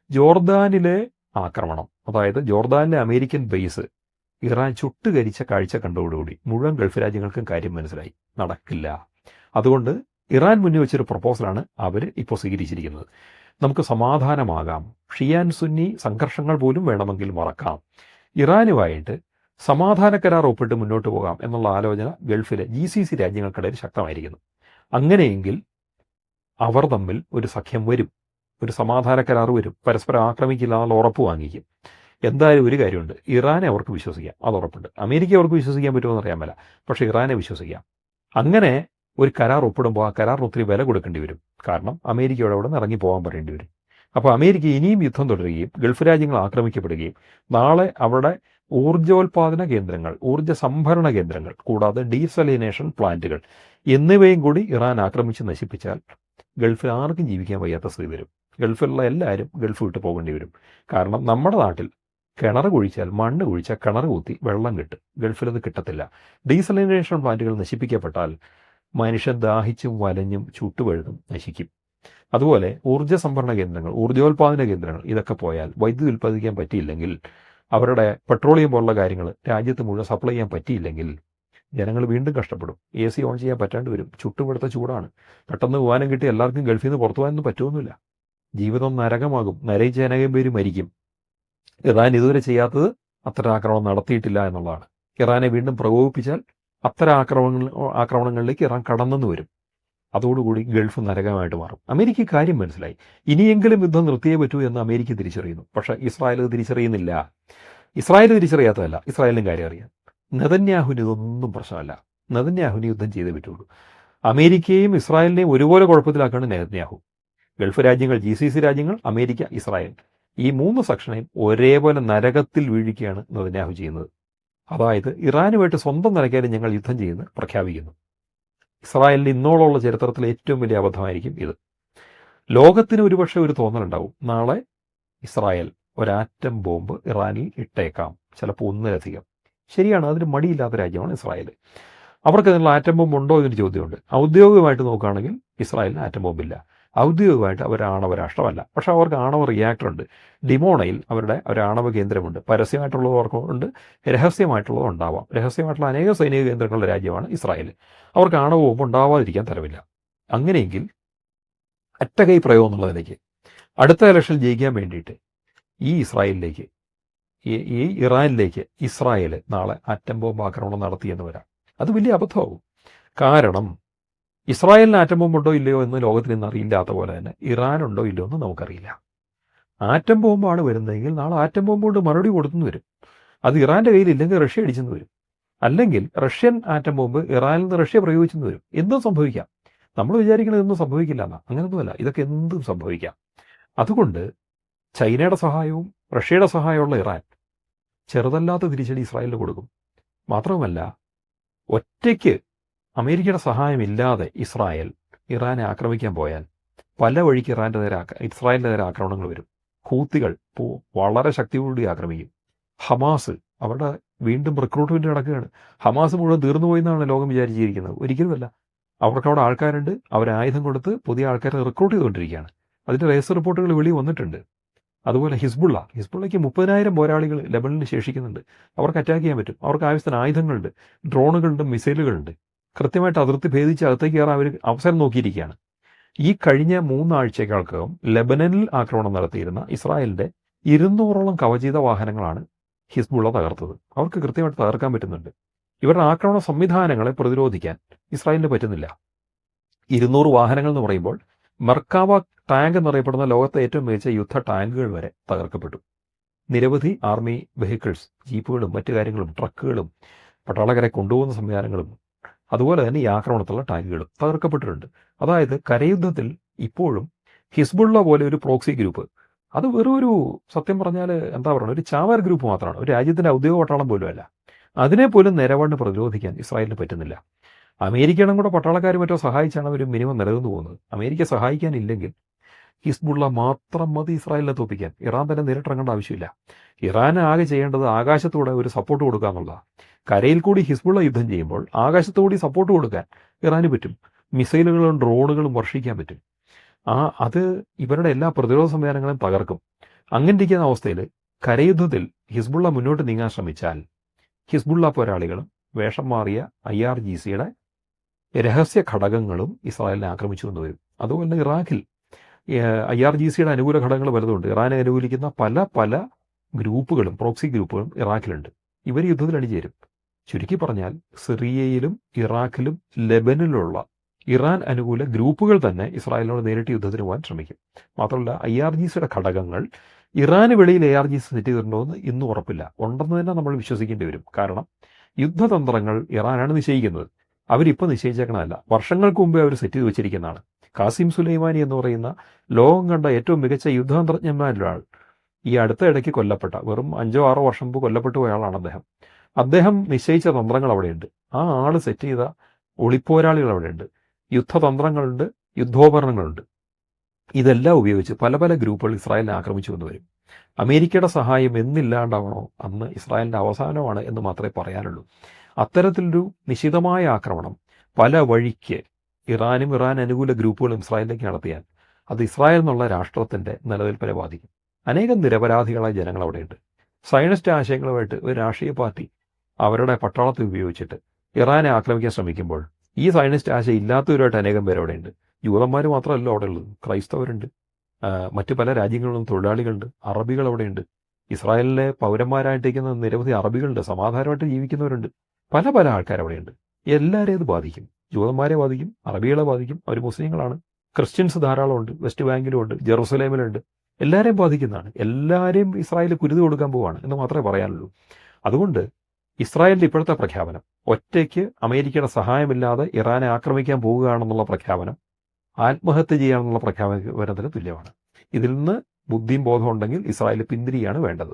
B: ജോർദാനിലെ ആക്രമണം, അതായത് ജോർദാനിലെ അമേരിക്കൻ ബേസ് ഇറാൻ ചുട്ടുകരിച്ച കാഴ്ച കണ്ടതോടുകൂടി മുഴുവൻ ഗൾഫ് രാജ്യങ്ങൾക്കും കാര്യം മനസ്സിലായി, നടക്കില്ല. അതുകൊണ്ട് ഇറാൻ മുന്നിൽ വെച്ചൊരു പ്രപ്പോസലാണ് അവർ ഇപ്പോൾ സ്വീകരിച്ചിരിക്കുന്നത്. നമുക്ക് സമാധാനമാകാം, ഷിയാൻ സുന്നി സംഘർഷങ്ങൾ പോലും വേണമെങ്കിൽ മറക്കാം, ഇറാനുമായിട്ട് സമാധാന കരാർ ഒപ്പിട്ട് മുന്നോട്ട് പോകാം എന്നുള്ള ആലോചന ഗൾഫിലെ GCC രാജ്യങ്ങൾക്കിടയിൽ ശക്തമായിരിക്കുന്നു. അങ്ങനെയെങ്കിൽ അവർ തമ്മിൽ ഒരു സഖ്യം വരും, ഒരു സമാധാന കരാർ വരും, പരസ്പരം ആക്രമിക്കില്ല എന്നുള്ള ഉറപ്പ് വാങ്ങിക്കും. എന്തായാലും ഒരു കാര്യമുണ്ട്, ഇറാനെ അവർക്ക് വിശ്വസിക്കാം, അത് ഉറപ്പുണ്ട്. അമേരിക്ക അവർക്ക് വിശ്വസിക്കാൻ പറ്റുമെന്ന് അറിയാൻ മേല, പക്ഷേ ഇറാനെ വിശ്വസിക്കാം. അങ്ങനെ ഒരു കരാർ ഒപ്പിടുമ്പോൾ ആ കരാറിന് ഒത്തിരി വില കൊടുക്കേണ്ടി വരും. കാരണം അമേരിക്കയോട് അവിടെ നിന്ന് ഇറങ്ങി പോകാൻ പറയേണ്ടി വരും. അപ്പോൾ അമേരിക്ക ഇനിയും യുദ്ധം തുടരുകയും ഗൾഫ് രാജ്യങ്ങൾ ആക്രമിക്കപ്പെടുകയും നാളെ അവിടെ ഊർജ്ജോൽപാദന കേന്ദ്രങ്ങൾ, ഊർജ്ജ സംഭരണ കേന്ദ്രങ്ങൾ, കൂടാതെ ഡീസലിനേഷൻ പ്ലാന്റുകൾ എന്നിവയും കൂടി ഇറാൻ ആക്രമിച്ച് നശിപ്പിച്ചാൽ ഗൾഫിൽ ആർക്കും ജീവിക്കാൻ വയ്യാത്ത സ്ഥിതി വരും. ഗൾഫിലുള്ള എല്ലാവരും ഗൾഫ് വിട്ട് പോകേണ്ടി വരും. കാരണം നമ്മുടെ നാട്ടിൽ കിണർ കുഴിച്ചാൽ, മണ്ണ് കുഴിച്ചാൽ കിണർ കുത്തി വെള്ളം കിട്ടും. ഗൾഫിലത് കിട്ടത്തില്ല. ഡീസലിനേഷൻ പ്ലാന്റുകൾ നശിപ്പിക്കപ്പെട്ടാൽ മനുഷ്യൻ ദാഹിച്ചും വലഞ്ഞും ചുട്ടുപഴുതും നശിക്കും. അതുപോലെ ഊർജ്ജ സംഭരണ കേന്ദ്രങ്ങൾ, ഊർജ്ജോൽപാദന കേന്ദ്രങ്ങൾ ഇതൊക്കെ പോയാൽ, വൈദ്യുതി ഉൽപ്പാദിക്കാൻ പറ്റിയില്ലെങ്കിൽ, അവരുടെ പെട്രോളിയം പോലുള്ള കാര്യങ്ങൾ രാജ്യത്ത് മുഴുവൻ സപ്ലൈ ചെയ്യാൻ പറ്റിയില്ലെങ്കിൽ ജനങ്ങൾ വീണ്ടും കഷ്ടപ്പെടും. AC ഓൺ ചെയ്യാൻ പറ്റാണ്ട് വരും. ചുട്ടുപഴുത്ത ചൂടാണ്. പെട്ടെന്ന് വിമാനം കിട്ടി എല്ലാവർക്കും ഗൾഫിൽ നിന്ന് പുറത്തു പോകാനൊന്നും പറ്റുമൊന്നുമില്ല. ജീവിതം നരകമാകും. നരയിച്ച് അനേകം പേര് മരിക്കും. ഇറാൻ ഇതുവരെ ചെയ്യാത്തത് അത്തരം ആക്രമണം നടത്തിയിട്ടില്ല എന്നുള്ളതാണ്. ഇറാനെ വീണ്ടും പ്രകോപിപ്പിച്ചാൽ അത്തരം ആക്രമണങ്ങളിലേക്ക് ഇറാൻ കടന്നെന്ന് വരും. അതോടുകൂടി ഗൾഫ് നരകമായിട്ട് മാറും. അമേരിക്ക കാര്യം മനസ്സിലായി. ഇനിയെങ്കിലും യുദ്ധം നിർത്തിയേ പറ്റൂ എന്ന് അമേരിക്ക തിരിച്ചറിയുന്നു. പക്ഷേ ഇസ്രായേൽ തിരിച്ചറിയുന്നില്ല. ഇസ്രായേൽ തിരിച്ചറിയാത്തതല്ല, ഇസ്രായേലിനും കാര്യം അറിയാം. നെതന്യാഹുവിന് ഇതൊന്നും പ്രശ്നമല്ല. നെതന്യാഹുവിന് യുദ്ധം ചെയ്തേ പറ്റുള്ളൂ. അമേരിക്കയെയും ഇസ്രായേലിനെയും ഒരുപോലെ കുഴപ്പത്തിലാക്കാണ് നെതന്യാഹു. ഗൾഫ് രാജ്യങ്ങൾ, GCC രാജ്യങ്ങൾ, അമേരിക്ക, ഇസ്രായേൽ, ഈ 3 സെക്ഷനെയും ഒരേപോലെ നരകത്തിൽ വീഴിക്കുകയാണ് നെതന്യാഹു ചെയ്യുന്നത്. അതായത് ഇറാനുമായിട്ട് സ്വന്തം നിലയ്ക്കാലും ഞങ്ങൾ യുദ്ധം ചെയ്യുന്നത് പ്രഖ്യാപിക്കുന്നു. ഇസ്രായേലിന് ഇന്നോളമുള്ള ചരിത്രത്തിലെ ഏറ്റവും വലിയ അബദ്ധമായിരിക്കും ഇത്. ലോകത്തിന് ഒരുപക്ഷെ ഒരു തോന്നലുണ്ടാവും, നാളെ ഇസ്രായേൽ ഒരാറ്റം ബോംബ് ഇറാനിൽ ഇട്ടേക്കാം, ചിലപ്പോൾ ഒന്നിലധികം. ശരിയാണ്, അതിന് മടിയില്ലാത്ത രാജ്യമാണ് ഇസ്രായേൽ. അവർക്ക് അതിനുള്ള ആറ്റം ബോംബ് ഉണ്ടോ എന്നൊരു ചോദ്യമുണ്ട്. ഔദ്യോഗികമായിട്ട് നോക്കുകയാണെങ്കിൽ ഇസ്രായേലിന് ആറ്റം ബോംബില്ല. ഔദ്യോഗികമായിട്ട് അവർ ആണവ രാഷ്ട്രമല്ല. പക്ഷേ അവർക്ക് ആണവ റിയാക്ടറുണ്ട്. ഡിമോണയിൽ അവരുടെ ഒരു ആണവ കേന്ദ്രമുണ്ട്. പരസ്യമായിട്ടുള്ളവർക്കുണ്ട്, രഹസ്യമായിട്ടുള്ളത് ഉണ്ടാവാം. രഹസ്യമായിട്ടുള്ള അനേക സൈനിക കേന്ദ്രങ്ങളുടെ രാജ്യമാണ് ഇസ്രായേൽ. അവർക്ക് ആണവ ബോംബ് ഉണ്ടാവാതിരിക്കാൻ തരവില്ല. അങ്ങനെയെങ്കിൽ അറ്റകൈ പ്രയോഗം എന്നുള്ളതിലേക്ക് അടുത്ത ഇലക്ഷൻ ജയിക്കാൻ വേണ്ടിയിട്ട് ഈ ഇസ്രായേലിലേക്ക്, ഈ ഇറാനിലേക്ക് ഇസ്രായേൽ നാളെ ആറ്റം ബോംബ് ആക്രമണം നടത്തിയെന്ന് വരാം. അത് വലിയ അബദ്ധമാകും. കാരണം ഇസ്രായേലിന് ആറ്റം ബോംബുണ്ടോ ഇല്ലയോ എന്ന് ലോകത്തിൽ നിന്ന് അറിയില്ലാത്ത പോലെ തന്നെ ഇറാനുണ്ടോ ഇല്ലയോ എന്ന് നമുക്കറിയില്ല. ആറ്റം ബോംബാണ് വരുന്നതെങ്കിൽ നാളെ ആറ്റം ബോംബ് കൊണ്ട് മറുപടി കൊടുത്തുനിന്ന് വരും. അത് ഇറാൻ്റെ കയ്യിലില്ലെങ്കിൽ റഷ്യ അടിച്ചെന്ന് വരും. അല്ലെങ്കിൽ റഷ്യൻ ആറ്റം ബോംബ് ഇറാനിൽ നിന്ന് റഷ്യ പ്രയോഗിച്ചെന്ന് വരും. എന്തും സംഭവിക്കാം. നമ്മൾ വിചാരിക്കുന്നത് ഒന്നും സംഭവിക്കില്ല എന്നാ. അങ്ങനൊന്നുമല്ല, ഇതൊക്കെ എന്തും സംഭവിക്കാം. അതുകൊണ്ട് ചൈനയുടെ സഹായവും റഷ്യയുടെ സഹായമുള്ള ഇറാൻ ചെറുതല്ലാത്ത തിരിച്ചടി ഇസ്രായേലിന് കൊടുക്കും. മാത്രവുമല്ല, ഒറ്റയ്ക്ക് അമേരിക്കയുടെ സഹായമില്ലാതെ ഇസ്രായേൽ ഇറാനെ ആക്രമിക്കാൻ പോയാൽ പല വഴിക്ക് ഇസ്രായേലിൻ്റെ നേരെ ആക്രമണങ്ങൾ വരും. ഹൂത്തികൾ വളരെ ശക്തിയോടുകൂടി ആക്രമിക്കും. ഹമാസ് അവരുടെ വീണ്ടും റിക്രൂട്ട്മെൻറ്റ് നടക്കുകയാണ്. ഹമാസ് മുഴുവൻ തീർന്നുപോയി എന്നാണ് ലോകം വിചാരിച്ചിരിക്കുന്നത്. ഒരിക്കലുമല്ല. അവർക്കവിടെ ആൾക്കാരുണ്ട്. അവരെ ആയുധം കൊടുത്ത് പുതിയ ആൾക്കാരെ റിക്രൂട്ട് ചെയ്തുകൊണ്ടിരിക്കുകയാണ്. അതിൻ്റെ രഹസ്യ റിപ്പോർട്ടുകൾ വെളിയിൽ വന്നിട്ടുണ്ട്. അതുപോലെ ഹിസ്ബുള്ളയ്ക്ക് 30,000 പോരാളികൾ ലെബനനിൽ ശേഷിക്കുന്നുണ്ട്. അവർക്ക് അറ്റാക്ക് ചെയ്യാൻ പറ്റും. അവർക്ക് ആവശ്യത്തിന് ആയുധങ്ങളുണ്ട്, ഡ്രോണുകളുണ്ട്, മിസൈലുകളുണ്ട്. കൃത്യമായിട്ട് അതിർത്തി ഭേദിച്ച് അകത്തേക്ക് കയറാൻ അവർ അവസരം നോക്കിയിരിക്കുകയാണ്. ഈ കഴിഞ്ഞ 3 ആഴ്ചകൾക്കകം ലെബനനിൽ ആക്രമണം നടത്തിയിരുന്ന ഇസ്രായേലിൻ്റെ 200ഓളം കവചിത വാഹനങ്ങളാണ് ഹിസ്ബുള്ള തകർത്തത്. അവർക്ക് കൃത്യമായിട്ട് തകർക്കാൻ പറ്റുന്നുണ്ട്. ഇവരുടെ ആക്രമണ സംവിധാനങ്ങളെ പ്രതിരോധിക്കാൻ ഇസ്രായേലിന് പറ്റുന്നില്ല. 200 വാഹനങ്ങൾ എന്ന് പറയുമ്പോൾ മെർക്കാവ ടാങ്ക് എന്നറിയപ്പെടുന്ന ലോകത്തെ ഏറ്റവും മികച്ച യുദ്ധ ടാങ്കുകൾ വരെ തകർക്കപ്പെട്ടു. നിരവധി ആർമി വെഹിക്കിൾസ്, ജീപ്പുകളും മറ്റു കാര്യങ്ങളും, ട്രക്കുകളും, പട്ടാളക്കാരെ കൊണ്ടുപോകുന്ന സംവിധാനങ്ങളും, അതുപോലെ തന്നെ ഈ ആക്രമണത്തിലുള്ള ടാങ്കുകളും തകർക്കപ്പെട്ടിട്ടുണ്ട്. അതായത് കരയുദ്ധത്തിൽ ഇപ്പോഴും ഹിസ്ബുള്ള പോലെ ഒരു പ്രോക്സി ഗ്രൂപ്പ്, അത് വെറൊരു സത്യം പറഞ്ഞാൽ എന്താ പറയുക, ഒരു ചാവേർ ഗ്രൂപ്പ് മാത്രമാണ്. ഒരു രാജ്യത്തിൻ്റെ ഔദ്യോഗിക പട്ടാളം പോലും അല്ല. അതിനെപ്പോലും നിലപാട് പ്രതിരോധിക്കാൻ ഇസ്രായേലിന് പറ്റുന്നില്ല. അമേരിക്കയുടെ കൂടെ പട്ടാളക്കാർ മറ്റോ സഹായിച്ചാണ് അവർ മിനിമം നിലനിന്ന് പോകുന്നത്. അമേരിക്ക സഹായിക്കാനില്ലെങ്കിൽ ഹിസ്ബുള്ള മാത്രം മതി ഇസ്രായേലിനെ തോൽപ്പിക്കാൻ. ഇറാൻ തന്നെ നേരിട്ടിറങ്ങേണ്ട ആവശ്യമില്ല. ഇറാൻ ആകെ ചെയ്യേണ്ടത് ആകാശത്തൂടെ ഒരു സപ്പോർട്ട് കൊടുക്കുക എന്നുള്ളതാണ്. കരയിൽ കൂടി ഹിസ്ബുള്ള യുദ്ധം ചെയ്യുമ്പോൾ ആകാശത്തുകൂടി സപ്പോർട്ട് കൊടുക്കാൻ ഇറാന് പറ്റും. മിസൈലുകളും ഡ്രോണുകളും വർഷിക്കാൻ പറ്റും. അത് ഇവരുടെ എല്ലാ പ്രതിരോധ സംവിധാനങ്ങളും തകർക്കും. അങ്ങനെ ഇരിക്കുന്ന അവസ്ഥയിൽ കരയുദ്ധത്തിൽ ഹിസ്ബുള്ള മുന്നോട്ട് നീങ്ങാൻ ശ്രമിച്ചാൽ ഹിസ്ബുള്ള പോരാളികളും വേഷം മാറിയ IRGCയുടെ രഹസ്യ ഘടകങ്ങളും ഇസ്രായേലിനെ ആക്രമിച്ചു എന്ന് വരും. അതുപോലെ ഇറാഖിൽ IRGCയുടെ അനുകൂല ഘടകങ്ങൾ പലതുണ്ട്. ഇറാനെ അനുകൂലിക്കുന്ന പല ഗ്രൂപ്പുകളും, പ്രോക്സി ഗ്രൂപ്പുകളും ഇറാഖിലുണ്ട്. ഇവർ യുദ്ധത്തിൽ അണിചേരും. ചുരുക്കി പറഞ്ഞാൽ സിറിയയിലും ഇറാഖിലും ലെബനിലുള്ള ഇറാൻ അനുകൂല ഗ്രൂപ്പുകൾ തന്നെ ഇസ്രായേലിനോട് നേരിട്ട് യുദ്ധത്തിന് പോകാൻ ശ്രമിക്കും. മാത്രമല്ല IRGCയുടെ ഘടകങ്ങൾ ഇറാന് വെളിയിൽ ARGC സെറ്റ് ചെയ്തിട്ടുണ്ടോ എന്ന് ഇന്നും ഉറപ്പില്ല. ഉണ്ടെന്ന് തന്നെ നമ്മൾ വിശ്വസിക്കേണ്ടി വരും. കാരണം യുദ്ധതന്ത്രങ്ങൾ ഇറാനാണ് നിശ്ചയിക്കുന്നത്. അവരിപ്പോൾ നിശ്ചയിച്ചേക്കണമല്ല, വർഷങ്ങൾക്ക് മുമ്പേ അവർ സെറ്റ് ചെയ്ത് വെച്ചിരിക്കുന്നതാണ്. കാസിം സുലൈമാനി എന്ന് പറയുന്ന ലോകം കണ്ട ഏറ്റവും മികച്ച യുദ്ധതന്ത്രജ്ഞന്മാരിലൊരാൾ ഈ അടുത്ത ഇടയ്ക്ക് കൊല്ലപ്പെട്ട, വെറും 5-6 വർഷം മുമ്പ് കൊല്ലപ്പെട്ടു പോയ ആളാണ് അദ്ദേഹം. അദ്ദേഹം നിശ്ചയിച്ച തന്ത്രങ്ങൾ അവിടെയുണ്ട്. ആ ആൾ സെറ്റ് ചെയ്ത ഒളിപ്പോരാളികൾ അവിടെയുണ്ട്. യുദ്ധതന്ത്രങ്ങളുണ്ട്, യുദ്ധോപകരണങ്ങളുണ്ട്. ഇതെല്ലാം ഉപയോഗിച്ച് പല പല ഗ്രൂപ്പുകൾ ഇസ്രായേലിനെ ആക്രമിച്ചു എന്ന് വരും. അമേരിക്കയുടെ സഹായം എന്നില്ലാണ്ടാവണോ അന്ന് ഇസ്രായേലിൻ്റെ അവസാനമാണ് എന്ന് മാത്രമേ പറയാനുള്ളൂ. അത്തരത്തിലൊരു നിശിതമായ ആക്രമണം പല വഴിക്ക് ഇറാനും ഇറാൻ അനുകൂല ഗ്രൂപ്പുകളും ഇസ്രായേലിലേക്ക് നടത്തിയാൽ അത് ഇസ്രായേൽ എന്നുള്ള രാഷ്ട്രത്തിൻ്റെ നിലനിൽപ്പിനെ ബാധിക്കും. അനേകം നിരപരാധികളായ ജനങ്ങൾ അവിടെയുണ്ട്. സയനിസ്റ്റ് ആശയങ്ങളുമായിട്ട് ഒരു രാഷ്ട്രീയ പാർട്ടി അവരുടെ പട്ടാളത്തെ ഉപയോഗിച്ചിട്ട് ഇറാനെ ആക്രമിക്കാൻ ശ്രമിക്കുമ്പോൾ ഈ സയനിസ്റ്റ് ആശയം ഇല്ലാത്തവരുമായിട്ട് അനേകം പേര് അവിടെയുണ്ട്. ജൂതന്മാർ മാത്രമല്ല അവിടെ ഉള്ളത്, ക്രൈസ്തവരുണ്ട്, മറ്റു പല രാജ്യങ്ങളിലും തൊഴിലാളികളുണ്ട്, അറബികൾ അവിടെയുണ്ട്. ഇസ്രായേലിലെ പൗരന്മാരായിട്ടിരിക്കുന്ന നിരവധി അറബികളുണ്ട്, സമാധാനമായിട്ട് ജീവിക്കുന്നവരുണ്ട്. പല പല ആൾക്കാർ അവിടെയുണ്ട്. എല്ലാവരെയും അത് ബാധിക്കും. ജൂതന്മാരെ ബാധിക്കും, അറബികളെ ബാധിക്കും, അവർ മുസ്ലിങ്ങളാണ്. ക്രിസ്ത്യൻസ് ധാരാളമുണ്ട്, വെസ്റ്റ് ബാങ്കിലുമുണ്ട്, ജെറുസലേമിലുണ്ട്. എല്ലാവരെയും ബാധിക്കുന്നതാണ്. എല്ലാവരെയും ഇസ്രായേൽ കുരുതി കൊടുക്കാൻ പോവുകയാണ് എന്ന് മാത്രമേ പറയാനുള്ളൂ. അതുകൊണ്ട് ഇസ്രായേലിൻ്റെ ഇപ്പോഴത്തെ പ്രഖ്യാപനം, ഒറ്റയ്ക്ക് അമേരിക്കയുടെ സഹായമില്ലാതെ ഇറാനെ ആക്രമിക്കാൻ പോവുകയാണെന്നുള്ള പ്രഖ്യാപനം ആത്മഹത്യ ചെയ്യാമെന്നുള്ള പ്രഖ്യാപനത്തിന് തുല്യമാണ്. ഇതിൽ നിന്ന് ബുദ്ധിയും ബോധം ഉണ്ടെങ്കിൽ ഇസ്രായേൽ പിന്തിരിയാണ് വേണ്ടത്.